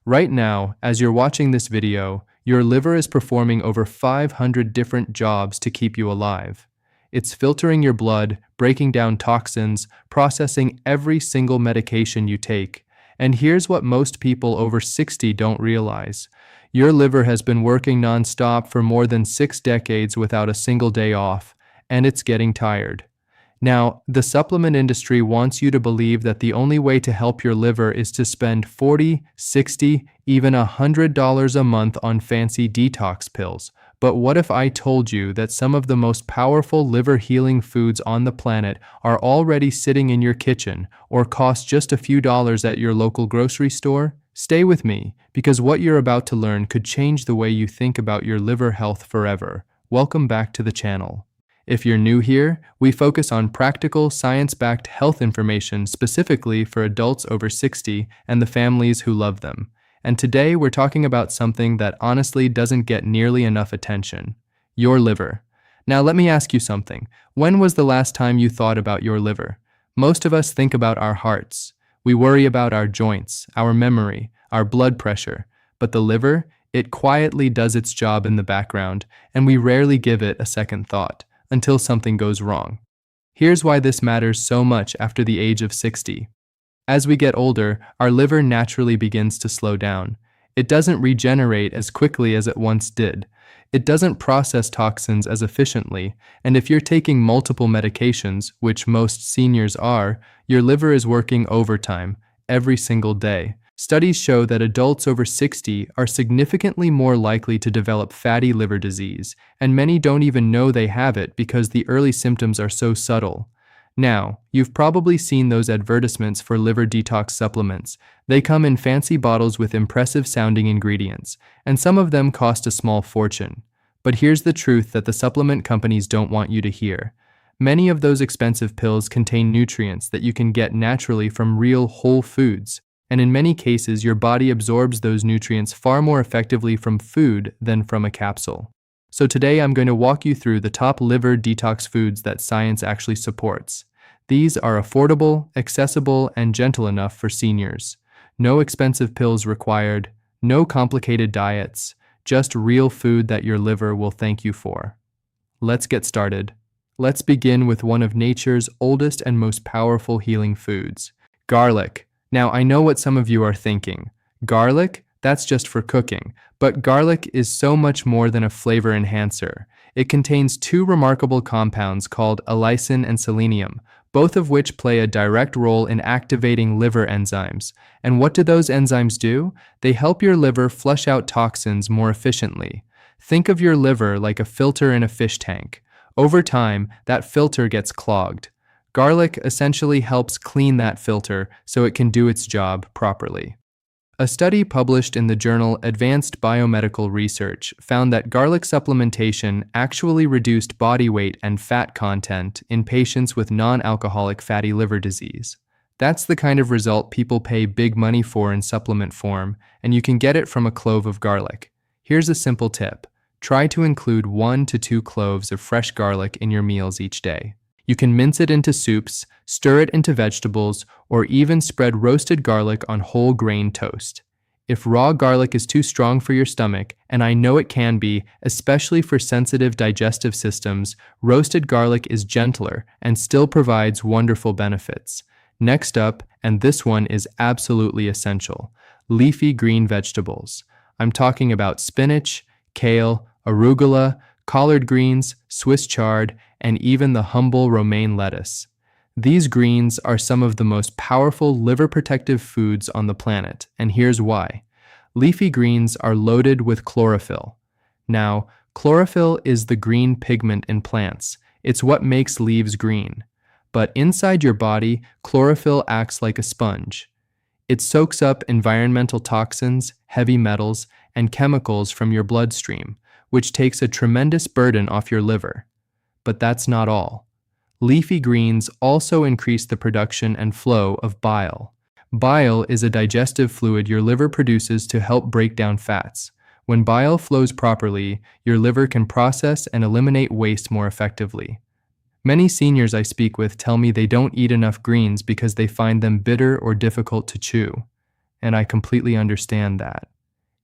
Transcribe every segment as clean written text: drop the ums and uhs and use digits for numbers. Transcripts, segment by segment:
Right now, as you're watching this video, your liver is performing over 500 different jobs to keep you alive. It's filtering your blood, breaking down toxins, processing every single medication you take. And here's what most people over 60 don't realize. Your liver has been working non-stop for more than 6 decades without a single day off, and it's getting tired. Now, the supplement industry wants you to believe that the only way to help your liver is to spend $40, $60, even $100 a month on fancy detox pills. But what if I told you that some of the most powerful liver healing foods on the planet are already sitting in your kitchen or cost just a few dollars at your local grocery store? Stay with me, because what you're about to learn could change the way you think about your liver health forever. Welcome back to the channel. If you're new here, we focus on practical, science-backed health information specifically for adults over 60 and the families who love them. And today we're talking about something that honestly doesn't get nearly enough attention: your liver. Now let me ask you something. When was the last time you thought about your liver? Most of us think about our hearts. We worry about our joints, our memory, our blood pressure. But the liver, it quietly does its job in the background, and we rarely give it a second thought until something goes wrong. Here's why this matters so much after the age of 60. As we get older, our liver naturally begins to slow down. It doesn't regenerate as quickly as it once did. It doesn't process toxins as efficiently, and if you're taking multiple medications, which most seniors are, your liver is working overtime every single day. Studies show that adults over 60 are significantly more likely to develop fatty liver disease, and many don't even know they have it because the early symptoms are so subtle. Now, you've probably seen those advertisements for liver detox supplements. They come in fancy bottles with impressive-sounding ingredients, and some of them cost a small fortune. But here's the truth that the supplement companies don't want you to hear. Many of those expensive pills contain nutrients that you can get naturally from real whole foods. And in many cases, your body absorbs those nutrients far more effectively from food than from a capsule. So today I'm going to walk you through the top liver detox foods that science actually supports. These are affordable, accessible, and gentle enough for seniors. No expensive pills required, no complicated diets, just real food that your liver will thank you for. Let's get started. Let's begin with one of nature's oldest and most powerful healing foods: garlic. Now, I know what some of you are thinking. Garlic? That's just for cooking. But garlic is so much more than a flavor enhancer. It contains two remarkable compounds called allicin and selenium, both of which play a direct role in activating liver enzymes. And what do those enzymes do? They help your liver flush out toxins more efficiently. Think of your liver like a filter in a fish tank. Over time, that filter gets clogged. Garlic essentially helps clean that filter so it can do its job properly. A study published in the journal Advanced Biomedical Research found that garlic supplementation actually reduced body weight and fat content in patients with non-alcoholic fatty liver disease. That's the kind of result people pay big money for in supplement form, and you can get it from a clove of garlic. Here's a simple tip. Try to include 1 to 2 cloves of fresh garlic in your meals each day. You can mince it into soups, stir it into vegetables, or even spread roasted garlic on whole grain toast. If raw garlic is too strong for your stomach, and I know it can be, especially for sensitive digestive systems, roasted garlic is gentler and still provides wonderful benefits. Next up, and this one is absolutely essential: leafy green vegetables. I'm talking about spinach, kale, arugula, collard greens, Swiss chard, and even the humble romaine lettuce. These greens are some of the most powerful liver protective foods on the planet, and here's why. Leafy greens are loaded with chlorophyll. Now, chlorophyll is the green pigment in plants. It's what makes leaves green. But inside your body, chlorophyll acts like a sponge. It soaks up environmental toxins, heavy metals, and chemicals from your bloodstream, which takes a tremendous burden off your liver. But that's not all. Leafy greens also increase the production and flow of bile. Bile is a digestive fluid your liver produces to help break down fats. When bile flows properly, your liver can process and eliminate waste more effectively. Many seniors I speak with tell me they don't eat enough greens because they find them bitter or difficult to chew. and I completely understand that.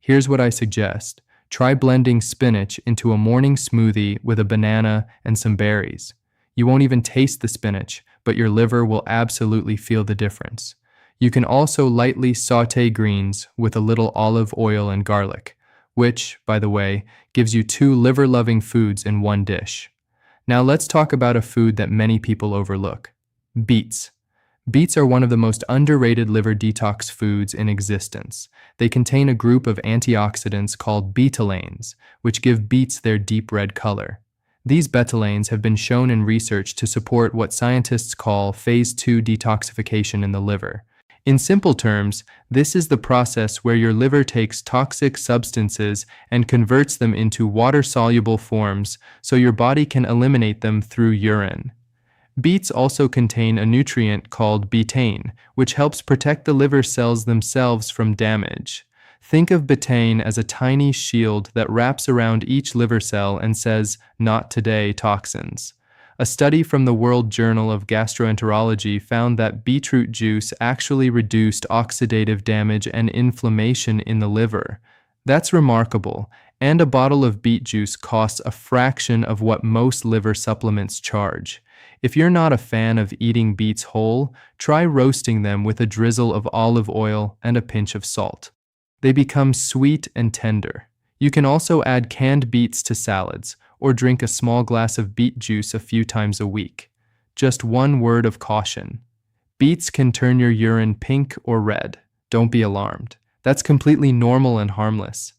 Here's what I suggest. Try blending spinach into a morning smoothie with a banana and some berries. You won't even taste the spinach, but your liver will absolutely feel the difference. You can also lightly saute greens with a little olive oil and garlic, which, by the way, gives you two liver-loving foods in one dish. Now let's talk about a food that many people overlook: beets. Beets are one of the most underrated liver detox foods in existence. They contain a group of antioxidants called betalains, which give beets their deep red color. These betalains have been shown in research to support what scientists call phase 2 detoxification in the liver. In simple terms, this is the process where your liver takes toxic substances and converts them into water-soluble forms so your body can eliminate them through urine. Beets also contain a nutrient called betaine, which helps protect the liver cells themselves from damage. Think of betaine as a tiny shield that wraps around each liver cell and says, "Not today, toxins." A study from the World Journal of Gastroenterology found that beetroot juice actually reduced oxidative damage and inflammation in the liver. That's remarkable, and a bottle of beet juice costs a fraction of what most liver supplements charge. If you're not a fan of eating beets whole, try roasting them with a drizzle of olive oil and a pinch of salt. They become sweet and tender. You can also add canned beets to salads, or drink a small glass of beet juice a few times a week. Just one word of caution: beets can turn your urine pink or red. Don't be alarmed. That's completely normal and harmless.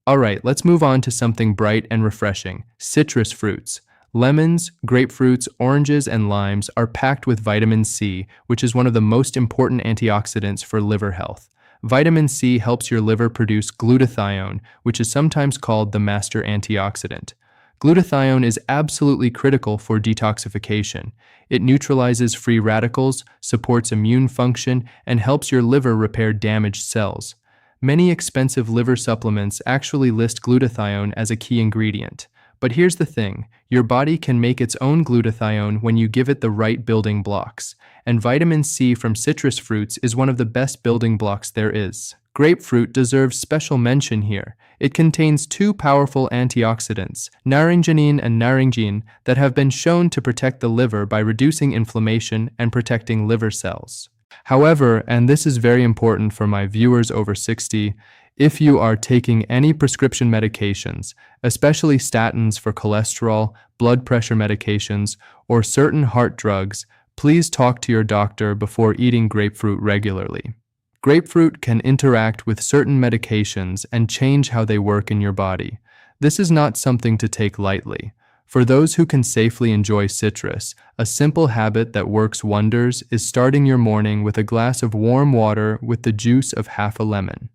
Alright, let's move on to something bright and refreshing: citrus fruits. Lemons, grapefruits, oranges, and limes are packed with vitamin C, which is one of the most important antioxidants for liver health. Vitamin C helps your liver produce glutathione, which is sometimes called the master antioxidant. Glutathione is absolutely critical for detoxification. It neutralizes free radicals, supports immune function, and helps your liver repair damaged cells. Many expensive liver supplements actually list glutathione as a key ingredient. But here's the thing: your body can make its own glutathione when you give it the right building blocks, and vitamin C from citrus fruits is one of the best building blocks there is. Grapefruit deserves special mention here. It contains two powerful antioxidants, naringenin and naringine, that have been shown to protect the liver by reducing inflammation and protecting liver cells. However, and this is very important for my viewers over 60, if you are taking any prescription medications, especially statins for cholesterol, blood pressure medications, or certain heart drugs, please talk to your doctor before eating grapefruit regularly. Grapefruit can interact with certain medications and change how they work in your body. This is not something to take lightly. For those who can safely enjoy citrus, a simple habit that works wonders is starting your morning with a glass of warm water with the juice of half a lemon.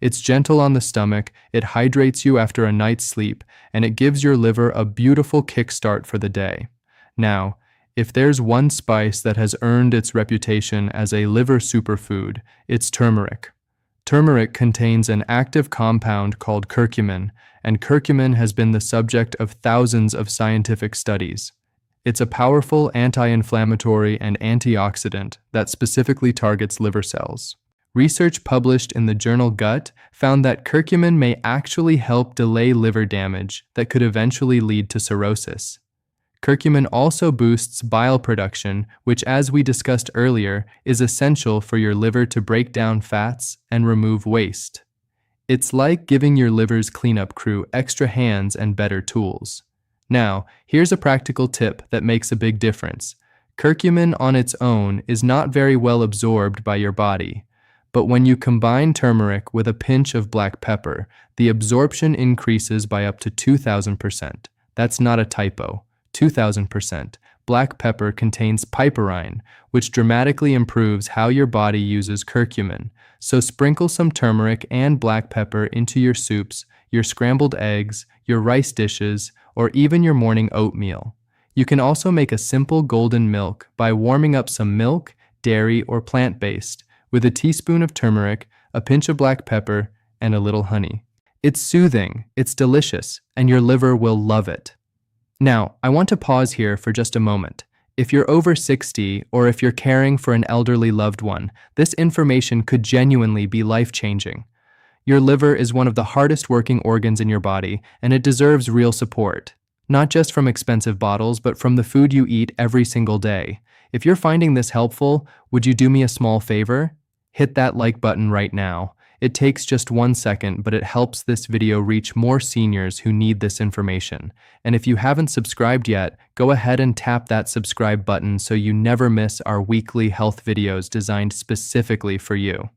It's gentle on the stomach, it hydrates you after a night's sleep, and it gives your liver a beautiful kickstart for the day. Now, if there's one spice that has earned its reputation as a liver superfood, it's turmeric. Turmeric contains an active compound called curcumin, and curcumin has been the subject of thousands of scientific studies. It's a powerful anti-inflammatory and antioxidant that specifically targets liver cells. Research published in the journal Gut found that curcumin may actually help delay liver damage that could eventually lead to cirrhosis. Curcumin also boosts bile production, which, as we discussed earlier, is essential for your liver to break down fats and remove waste. It's like giving your liver's cleanup crew extra hands and better tools. Now, here's a practical tip that makes a big difference. Curcumin on its own is not very well absorbed by your body. But when you combine turmeric with a pinch of black pepper, the absorption increases by up to 2,000%. That's not a typo. 2,000%. Black pepper contains piperine, which dramatically improves how your body uses curcumin. So sprinkle some turmeric and black pepper into your soups, your scrambled eggs, your rice dishes, or even your morning oatmeal. You can also make a simple golden milk by warming up some milk, dairy, or plant-based, with a teaspoon of turmeric, a pinch of black pepper, and a little honey. It's soothing, it's delicious, and your liver will love it. Now, I want to pause here for just a moment. If you're over 60 or if you're caring for an elderly loved one, this information could genuinely be life-changing. Your liver is one of the hardest working organs in your body, and it deserves real support. Not just from expensive bottles, but from the food you eat every single day. If you're finding this helpful, would you do me a small favor? Hit that like button right now. It takes just 1 second, but it helps this video reach more seniors who need this information. And if you haven't subscribed yet, go ahead and tap that subscribe button so you never miss our weekly health videos designed specifically for you.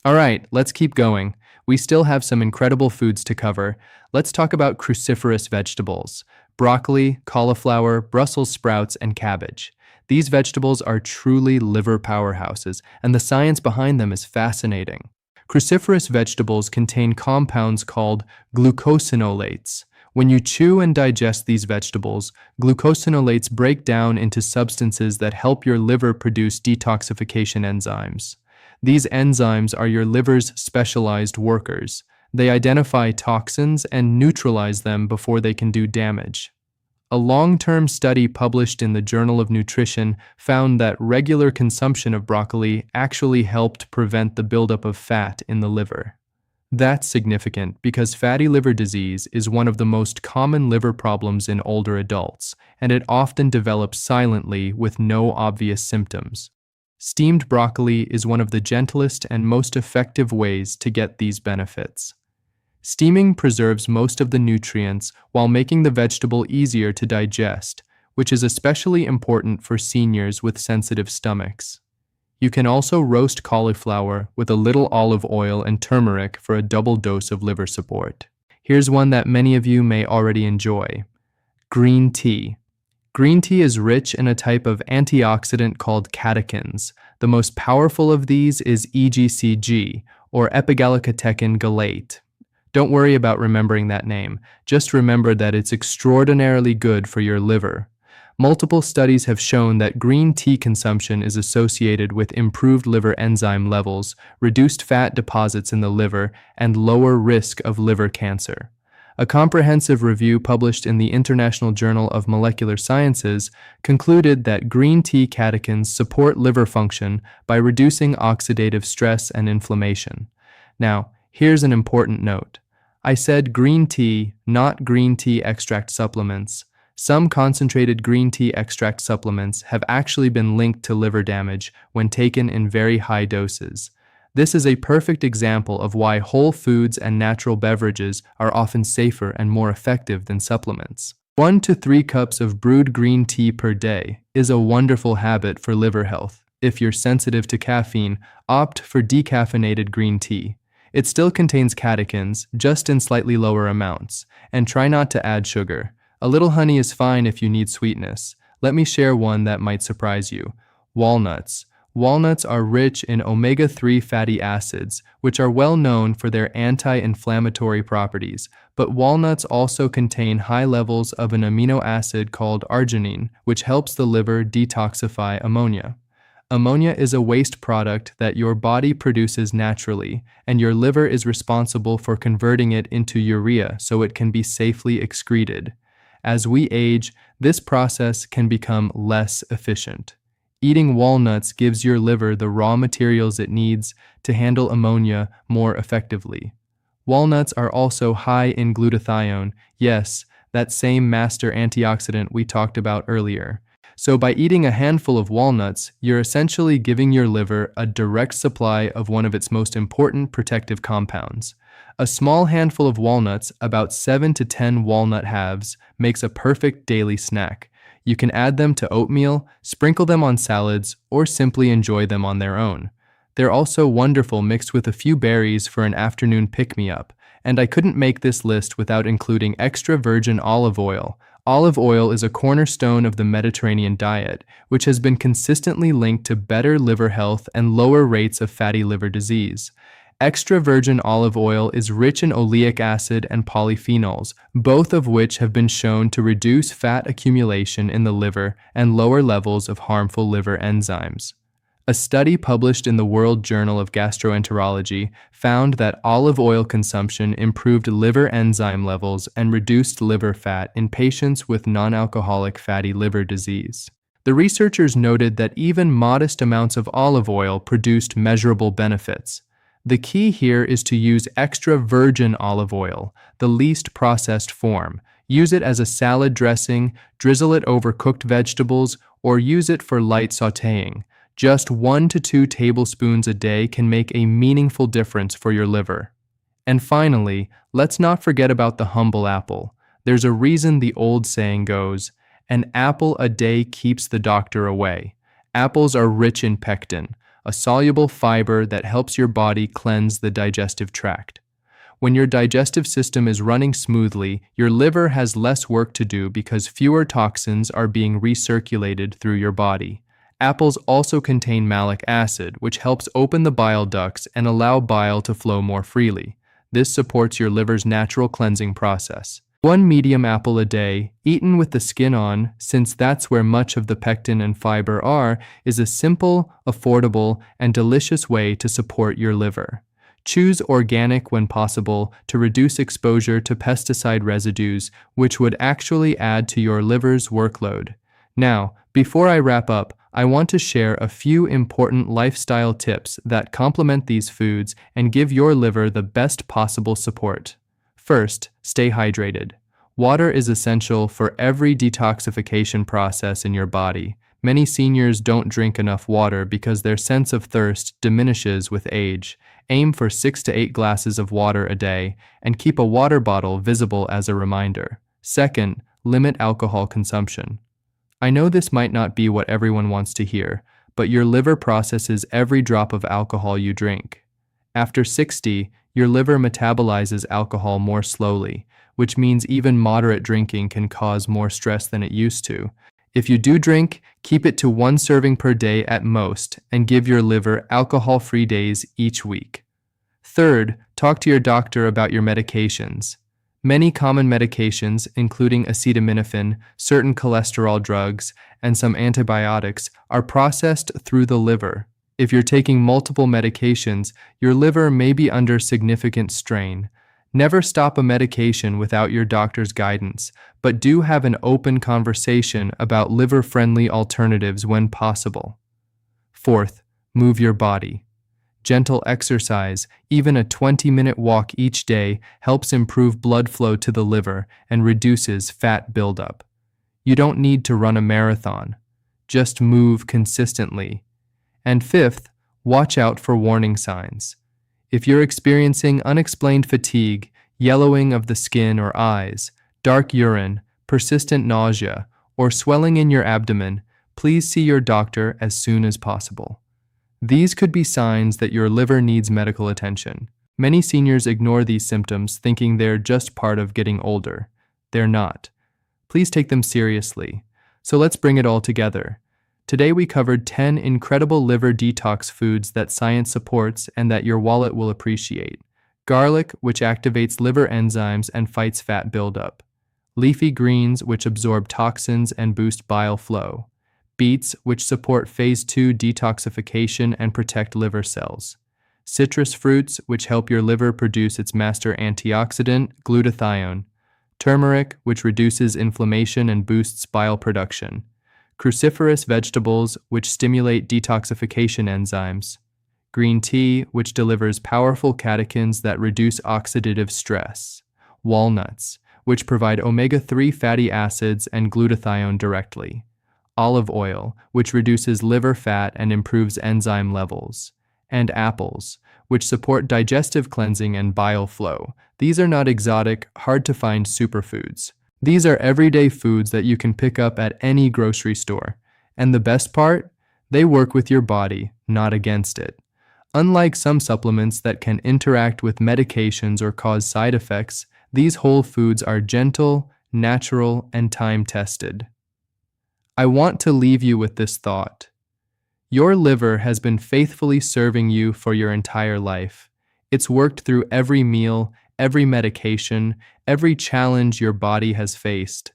Alright, let's keep going. We still have some incredible foods to cover. Let's talk about cruciferous vegetables: broccoli, cauliflower, Brussels sprouts, and cabbage. These vegetables are truly liver powerhouses, and the science behind them is fascinating. Cruciferous vegetables contain compounds called glucosinolates. When you chew and digest these vegetables, glucosinolates break down into substances that help your liver produce detoxification enzymes. These enzymes are your liver's specialized workers. They identify toxins and neutralize them before they can do damage. A long-term study published in the Journal of Nutrition found that regular consumption of broccoli actually helped prevent the buildup of fat in the liver. That's significant because fatty liver disease is one of the most common liver problems in older adults, and it often develops silently with no obvious symptoms. Steamed broccoli is one of the gentlest and most effective ways to get these benefits. Steaming preserves most of the nutrients while making the vegetable easier to digest, which is especially important for seniors with sensitive stomachs. You can also roast cauliflower with a little olive oil and turmeric for a double dose of liver support. Here's one that many of you may already enjoy: green tea. Green tea is rich in a type of antioxidant called catechins. The most powerful of these is EGCG, or epigallocatechin gallate. Don't worry about remembering that name. Just remember that it's extraordinarily good for your liver. Multiple studies have shown that green tea consumption is associated with improved liver enzyme levels, reduced fat deposits in the liver, and lower risk of liver cancer. A comprehensive review published in the International Journal of Molecular Sciences concluded that green tea catechins support liver function by reducing oxidative stress and inflammation. Now, here's an important note. I said green tea, not green tea extract supplements. Some concentrated green tea extract supplements have actually been linked to liver damage when taken in very high doses. This is a perfect example of why whole foods and natural beverages are often safer and more effective than supplements. 1 to 3 cups of brewed green tea per day is a wonderful habit for liver health. If you're sensitive to caffeine, opt for decaffeinated green tea. It still contains catechins, just in slightly lower amounts, and try not to add sugar. A little honey is fine if you need sweetness. Let me share one that might surprise you: walnuts. Walnuts are rich in omega-3 fatty acids, which are well known for their anti-inflammatory properties, but walnuts also contain high levels of an amino acid called arginine, which helps the liver detoxify ammonia. Ammonia is a waste product that your body produces naturally, and your liver is responsible for converting it into urea so it can be safely excreted. As we age, this process can become less efficient. Eating walnuts gives your liver the raw materials it needs to handle ammonia more effectively. Walnuts are also high in glutathione, yes, that same master antioxidant we talked about earlier. So by eating a handful of walnuts, you're essentially giving your liver a direct supply of one of its most important protective compounds. A small handful of walnuts, about 7 to 10 walnut halves, makes a perfect daily snack. You can add them to oatmeal, sprinkle them on salads, or simply enjoy them on their own. They're also wonderful mixed with a few berries for an afternoon pick-me-up. And I couldn't make this list without including extra virgin olive oil. Olive oil is a cornerstone of the Mediterranean diet, which has been consistently linked to better liver health and lower rates of fatty liver disease. Extra virgin olive oil is rich in oleic acid and polyphenols, both of which have been shown to reduce fat accumulation in the liver and lower levels of harmful liver enzymes. A study published in the World Journal of Gastroenterology found that olive oil consumption improved liver enzyme levels and reduced liver fat in patients with non-alcoholic fatty liver disease. The researchers noted that even modest amounts of olive oil produced measurable benefits. The key here is to use extra virgin olive oil, the least processed form. Use it as a salad dressing, drizzle it over cooked vegetables, or use it for light sautéing. Just 1 to 2 tablespoons a day can make a meaningful difference for your liver. And finally, let's not forget about the humble apple. There's a reason the old saying goes, "An apple a day keeps the doctor away." Apples are rich in pectin, a soluble fiber that helps your body cleanse the digestive tract. When your digestive system is running smoothly, your liver has less work to do because fewer toxins are being recirculated through your body. Apples also contain malic acid, which helps open the bile ducts and allow bile to flow more freely. This supports your liver's natural cleansing process. 1 medium apple a day, eaten with the skin on, since that's where much of the pectin and fiber are, is a simple, affordable, and delicious way to support your liver. Choose organic when possible to reduce exposure to pesticide residues, which would actually add to your liver's workload. Now, before I wrap up, I want to share a few important lifestyle tips that complement these foods and give your liver the best possible support. First, stay hydrated. Water is essential for every detoxification process in your body. Many seniors don't drink enough water because their sense of thirst diminishes with age. Aim for 6 to 8 glasses of water a day and keep a water bottle visible as a reminder. Second, limit alcohol consumption. I know this might not be what everyone wants to hear, but your liver processes every drop of alcohol you drink. After 60, your liver metabolizes alcohol more slowly, which means even moderate drinking can cause more stress than it used to. If you do drink, keep it to 1 serving per day at most and give your liver alcohol-free days each week. Third, talk to your doctor about your medications. Many common medications, including acetaminophen, certain cholesterol drugs, and some antibiotics, are processed through the liver. If you're taking multiple medications, your liver may be under significant strain. Never stop a medication without your doctor's guidance, but do have an open conversation about liver-friendly alternatives when possible. Fourth, move your body. Gentle exercise, even a 20-minute walk each day, helps improve blood flow to the liver and reduces fat buildup. You don't need to run a marathon. Just move consistently. And fifth, watch out for warning signs. If you're experiencing unexplained fatigue, yellowing of the skin or eyes, dark urine, persistent nausea, or swelling in your abdomen, please see your doctor as soon as possible. These could be signs that your liver needs medical attention. Many seniors ignore these symptoms thinking they're just part of getting older. They're not. Please take them seriously. So let's bring it all together. Today we covered 10 incredible liver detox foods that science supports and that your wallet will appreciate. Garlic, which activates liver enzymes and fights fat buildup. Leafy greens, which absorb toxins and boost bile flow. Beets, which support phase 2 detoxification and protect liver cells. Citrus fruits, which help your liver produce its master antioxidant, glutathione. Turmeric, which reduces inflammation and boosts bile production. Cruciferous vegetables, which stimulate detoxification enzymes. Green tea, which delivers powerful catechins that reduce oxidative stress. Walnuts, which provide omega-3 fatty acids and glutathione directly. Olive oil, which reduces liver fat and improves enzyme levels. And apples, which support digestive cleansing and bile flow. These are not exotic, hard-to-find superfoods. These are everyday foods that you can pick up at any grocery store. And the best part? They work with your body, not against it. Unlike some supplements that can interact with medications or cause side effects, these whole foods are gentle, natural, and time-tested. I want to leave you with this thought. Your liver has been faithfully serving you for your entire life. It's worked through every meal, every medication, every challenge your body has faced.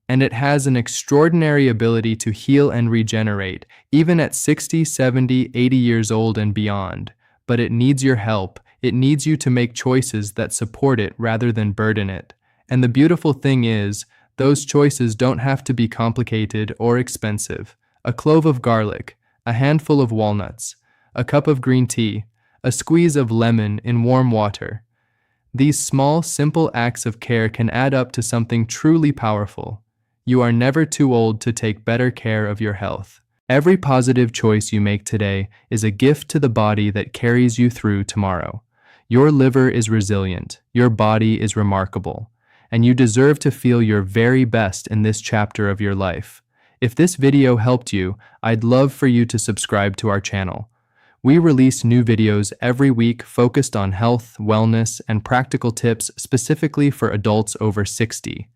And it has an extraordinary ability to heal and regenerate, even at 60, 70, 80 years old and beyond. But it needs your help. It needs you to make choices that support it rather than burden it. And the beautiful thing is, those choices don't have to be complicated or expensive. a clove of garlic, a handful of walnuts, a cup of green tea, a squeeze of lemon in warm water. These small, simple acts of care can add up to something truly powerful. You are never too old to take better care of your health. Every positive choice you make today is a gift to the body that carries you through tomorrow. Your liver is resilient, your body is remarkable, and you deserve to feel your very best in this chapter of your life. If this video helped you, I'd love for you to subscribe to our channel. We release new videos every week focused on health, wellness, and practical tips specifically for adults over 60.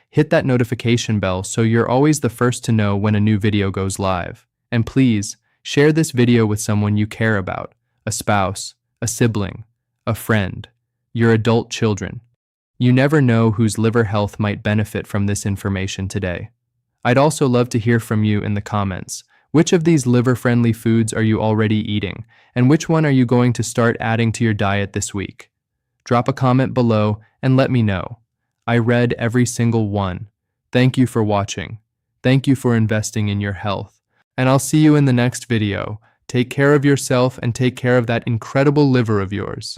Hit that notification bell so you're always the first to know when a new video goes live. And please, share this video with someone you care about, a spouse, a sibling, a friend, your adult children. You never know whose liver health might benefit from this information today. I'd also love to hear from you in the comments. Which of these liver-friendly foods are you already eating, and which one are you going to start adding to your diet this week? Drop a comment below and let me know. I read every single one. Thank you for watching. Thank you for investing in your health. And I'll see you in the next video. Take care of yourself and take care of that incredible liver of yours.